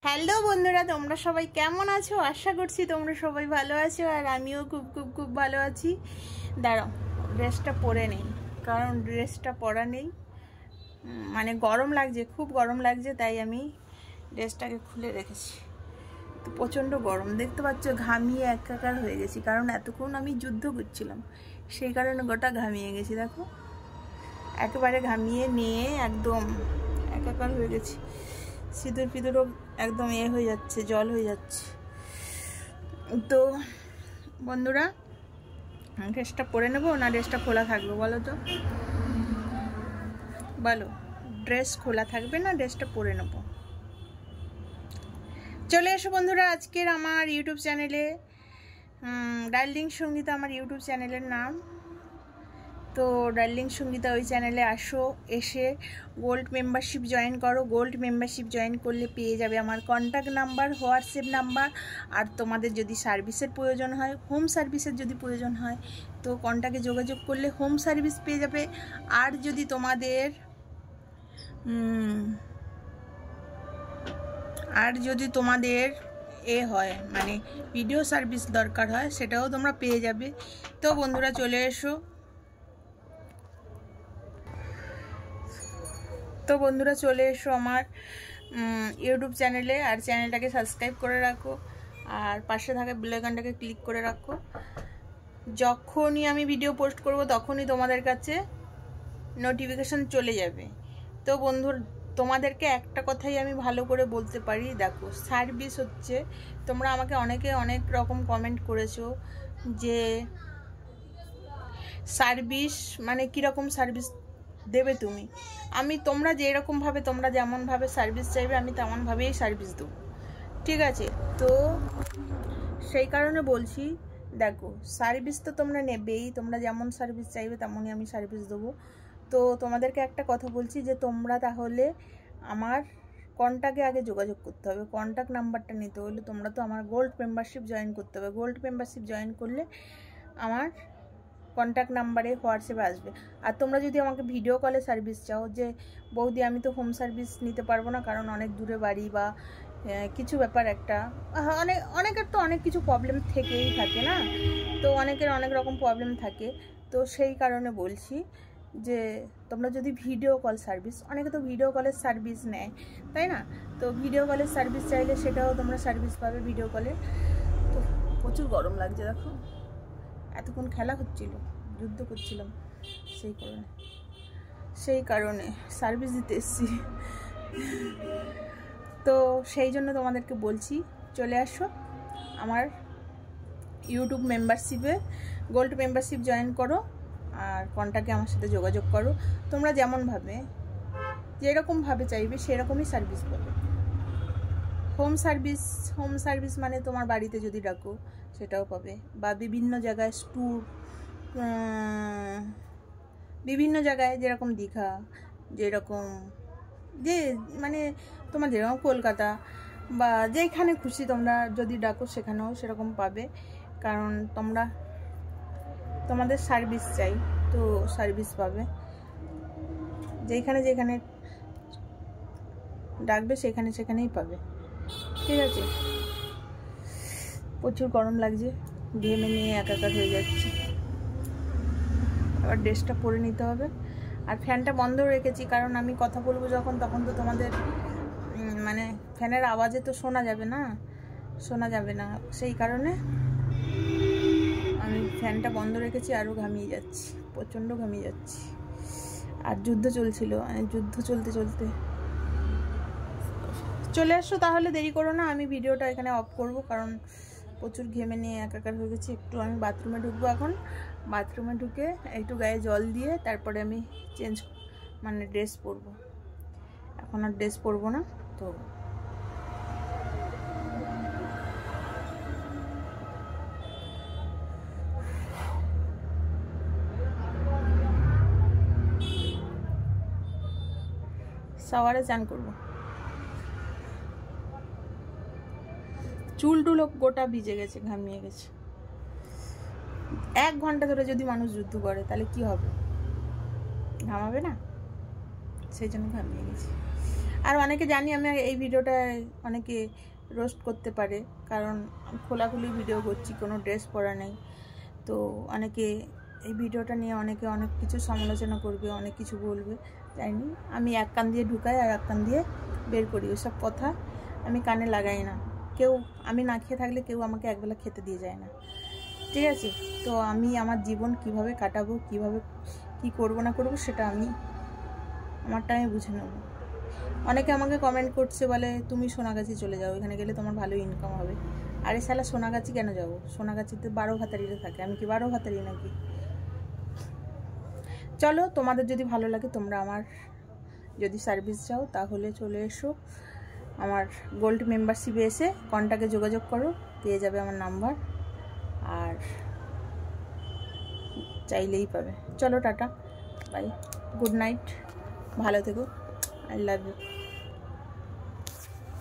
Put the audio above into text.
Hello বন্ধুরা, তোমরা সবাই কেমন আছো? আশা করছি তোমরা সবাই ভালো আছো, আর আমিও খুব খুব খুব ভালো আছি। দাঁড়াও, ড্রেসটা পরে নেই, কারণ ড্রেসটা পরা নেই, মানে গরম লাগছে, খুব গরম লাগছে, তাই আমি ড্রেসটাকে খুলে রেখেছি। তো প্রচণ্ড গরম, দেখতে পাচ্ছ, ঘামিয়ে একাকার হয়ে গেছি, কারণ এতক্ষণ আমি যুদ্ধ করছিলাম, সেই কারণে গোটা ঘামিয়ে গেছি। দেখো, একেবারে ঘামিয়ে নিয়ে একদম একাকার হয়ে গেছি, সিঁদুর ফিঁদুরও একদম হয়ে যাচ্ছে, জল হয়ে যাচ্ছে। তো বন্ধুরা, ড্রেসটা পরে নেবো না ড্রেসটা খোলা থাকবে বলো তো? বলো, ড্রেস খোলা থাকবে না ড্রেসটা পরে নেবো? চলে এসো বন্ধুরা আজকের আমার ইউটিউব চ্যানেলে। ডার্লিং সঙ্গীতা আমার ইউটিউব চ্যানেলের নাম। তো ডার্লিং সঙ্গীতা ওই চ্যানেলে আসো, এসে গোল্ড মেম্বারশিপ জয়েন করো। গোল্ড মেম্বারশিপ জয়েন করলে পেয়ে যাবে আমার কন্ট্যাক্ট নাম্বার, হোয়াটসঅ্যাপ নাম্বার, আর তোমাদের যদি সার্ভিসের প্রয়োজন হয়, হোম সার্ভিসের যদি প্রয়োজন হয়, তো কন্ট্যাক্টে যোগাযোগ করলে হোম সার্ভিস পেয়ে যাবে। আর যদি তোমাদের হয়, মানে ভিডিও সার্ভিস দরকার হয়, সেটাও তোমরা পেয়ে যাবে। তো বন্ধুরা চলে এসো। আমার ইউটিউব চ্যানেলে, আর চ্যানেলটাকে সাবস্ক্রাইব করে রাখো, আর পাশে থাকা বেল আইকনটাকে ক্লিক করে রাখো। যখনই আমি ভিডিও পোস্ট করব তখনই তোমাদের কাছে নোটিফিকেশন চলে যাবে। তো তোমাদেরকে একটা কথাই আমি ভালো করে বলতে পারি, দেখো, সার্ভিস হচ্ছে, তোমরা আমাকে অনেকে অনেক রকম কমেন্ট করেছো যে সার্ভিস মানে কীরকম সার্ভিস দেবে তুমি। তোমরা যেরকমভাবে, তোমরা যেমনভাবে সার্ভিস চাইবে, আমি তেমনভাবেই সার্ভিস দেবো, ঠিক আছে? তো সেই কারণে বলছি, দেখো, সার্ভিস তো তোমরা নেবেই, তোমরা যেমন সার্ভিস চাইবে তেমনই আমি সার্ভিস দেবো। তো তোমাদেরকে একটা কথা বলছি যে তোমরা তাহলে আমার কন্ট্যাক্টে আগে যোগাযোগ করতে হবে। কন্ট্যাক্ট নাম্বারটা নিতে হলে তোমরা তো আমার গোল্ড মেম্বারশিপ জয়েন করতে হবে। গোল্ড মেম্বারশিপ জয়েন করলে আমার কন্ট্যাক্ট নাম্বারে হোয়াটসঅ্যাপে আসবে। আর তোমরা যদি আমাকে ভিডিও কলে সার্ভিস চাও, যে বৌদি আমি তো হোম সার্ভিস নিতে পারবো না, কারণ অনেক দূরে বাড়ি বা কিছু ব্যাপার একটা, অনেকের তো অনেক কিছু প্রবলেম থেকেই থাকে না, তো অনেকের অনেক রকম প্রবলেম থাকে। তো সেই কারণে বলছি যে তোমরা যদি ভিডিও কল সার্ভিস, অনেকে তো ভিডিও কলের সার্ভিস নেয়, তাই না? তো ভিডিও কলের সার্ভিস চাইলে সেটাও তোমরা সার্ভিস পাবে ভিডিও কলে। তো প্রচুর গরম লাগছে, দেখো, এতক্ষণ খেলা হচ্ছিল, যুদ্ধ করছিলাম, সেই কারণে সার্ভিস দিতে এসছি। তো সেই জন্য তোমাদেরকে বলছি, চলে আসো আমার ইউটিউব মেম্বারশিপে, গোল্ড মেম্বারশিপ জয়েন করো, আর কন্ট্যাক্টে আমার সাথে যোগাযোগ করো। তোমরা যেরকমভাবে চাইবে সেরকমই সার্ভিস পাবে। হোম সার্ভিস মানে তোমার বাড়িতে যদি ডাকো সেটাও পাবে, বা বিভিন্ন জায়গায় বিভিন্ন জায়গায়, যেরকম দীঘা, যেরকম মানে তোমার যেরকম কলকাতা বা যেখানে খুশি তোমরা যদি ডাকো সেখানেও সেরকম পাবে, কারণ তোমাদের সার্ভিস চাই, তো সার্ভিস পাবে। যেখানে ডাকবে সেখানেই পাবে, ঠিক আছে? প্রচুর গরম লাগছে, ঘেমে নিয়ে একাকার হয়ে যাচ্ছে। আবার ড্রেসটা পরে নিতে হবে, আর ফ্যানটা বন্ধ রেখেছি, কারণ আমি কথা বলবো যখন, তখন তো তোমাদের মানে ফ্যানের আওয়াজে তো শোনা যাবে না, সেই কারণে আমি ফ্যানটা বন্ধ রেখেছি। আরও ঘামিয়ে যাচ্ছি, প্রচণ্ড ঘামিয়ে যাচ্ছি, আর যুদ্ধ চলছিল, যুদ্ধ চলতে চলে আসো তাহলে, দেরি করো না, আমি ভিডিওটা এখানে অফ করব, কারণ প্রচুর ঘেমে নিয়ে একাকার হয়ে গেছি। একটু আমি বাথরুমে ঢুকবো এখন, বাথরুমে ঢুকে একটু গায়ে জল দিয়ে তারপরে আমি ড্রেস পরবো। এখন আর ড্রেস পরবো না। তো শাওয়ারে চান করবো, চুল টুলো গোটা ভিজে গেছে, ঘামিয়ে গেছে। 1 ঘন্টা ধরে যদি মানুষ যুদ্ধ করে তাহলে কি হবে? ঘামাবে না? সেই জন্য ঘামিয়ে গেছি। আর অনেকে জানি আমি এই ভিডিওটা অনেকে রোস্ট করতে পারে, কারণ খোলাখুলি ভিডিও করছি, কোনো ড্রেস পরা নেই। তো অনেকে এই ভিডিওটা নিয়ে অনেকে অনেক কিছু সমালোচনা করবে, অনেক কিছু বলবে, জানি। আমি এক কান দিয়ে ঢুকাই আর এক কান দিয়ে বের করি, ওইসব কথা আমি কানে লাগাই না। কেউ আমি না খেয়ে থাকলে কেউ আমাকে একবেলা খেতে দিয়ে যায় না, ঠিক আছে? তো আমি আমার জীবন কিভাবে কাটাবো, কিভাবে কি করব না করব, সেটা আমি আমারটা আমি বুঝে নেব। অনেকে আমাকে কমেন্ট করছে, বলে তুমি সোনাগাছি চলে যাও, এখানে গেলে তোমার ভালো ইনকাম হবে। আরে শালা সোনাগাছি কেন যাবো? সোনাগাছিতে 12 ভাতারিরা থাকে, আমি কি 12 ভাতারি নাকি? চলো, তোমাদের যদি ভালো লাগে, তোমরা আমার যদি সার্ভিস চাও তাহলে চলে এসো আমার গোল্ড মেম্বারশিপে, এসে কন্ট্যাক্টে যোগাযোগ করো, পেয়ে যাবে আমার নাম্বার, আর চাইলেই পাবে। চলো, টাটা, বাই, গুড নাইট, ভালো থেকো, আই লাভ ইউ।